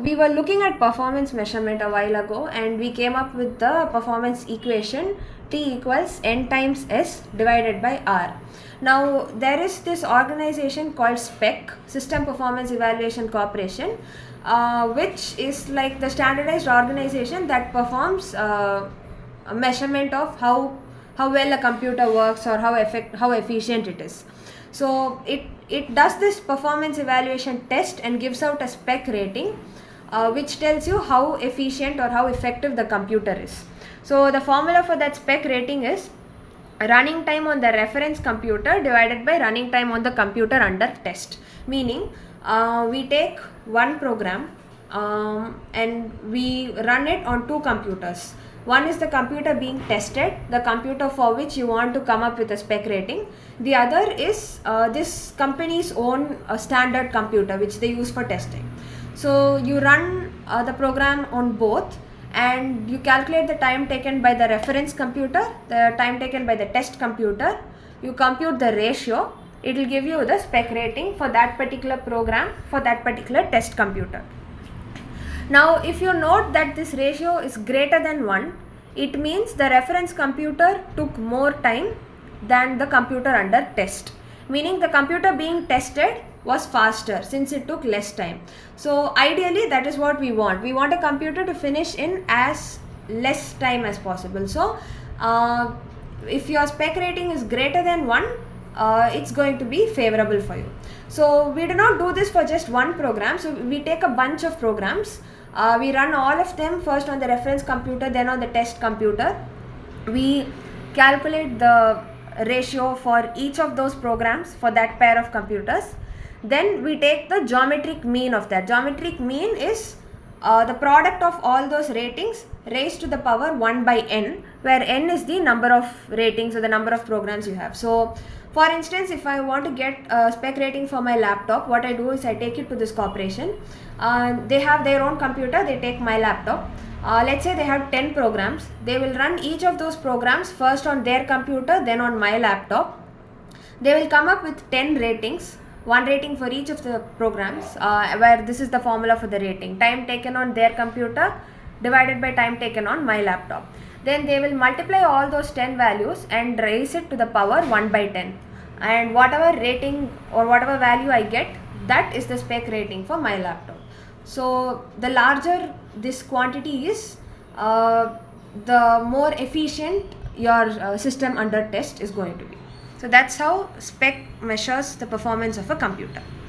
we were looking at performance measurement a while ago, and we came up with the performance equation T equals N times S divided by R. Now there is this organization called SPEC, System Performance Evaluation Corporation, which is like the standardized organization that performs a measurement of how well a computer works or how efficient it is. So it does this performance evaluation test and gives out a spec rating, which tells you how efficient or how effective the computer is. So the formula for that spec rating is running time on the reference computer divided by running time on the computer under test. Meaning we take one program and we run it on two computers. One is the computer being tested, the computer for which you want to come up with a spec rating. The other is this company's own standard computer which they use for testing. So you run the program on both, and you calculate the time taken by the reference computer, the time taken by the test computer. You compute the ratio. It will give you the spec rating for that particular program for that particular test computer. Now if you note that this ratio is greater than 1, it means the reference computer took more time than the computer under test, meaning the computer being tested was faster since it took less time. So ideally that is what we want. We want a computer to finish in as less time as possible. So if your spec rating is greater than 1, it's going to be favorable for you. So we do not do this for just one program. So we take a bunch of programs. We run all of them first on the reference computer, then on the test computer. We calculate the ratio for each of those programs for that pair of computers. Then we take the geometric mean of that. Geometric mean is the product of all those ratings raised to the power 1 by n, where n is the number of ratings or the number of programs you have. So for instance, if I want to get a spec rating for my laptop, what I do is I take it to this corporation. They have their own computer, they take my laptop. Let's say they have 10 programs. They will run each of those programs first on their computer, then on my laptop. They will come up with 10 ratings, one rating for each of the programs, where this is the formula for the rating: time taken on their computer divided by time taken on my laptop. Then they will multiply all those 10 values and raise it to the power 1 by 10, and whatever rating or whatever value I get, that is the spec rating for my laptop. So the larger this quantity is, the more efficient your system under test is going to be. So that's how spec measures the performance of a computer.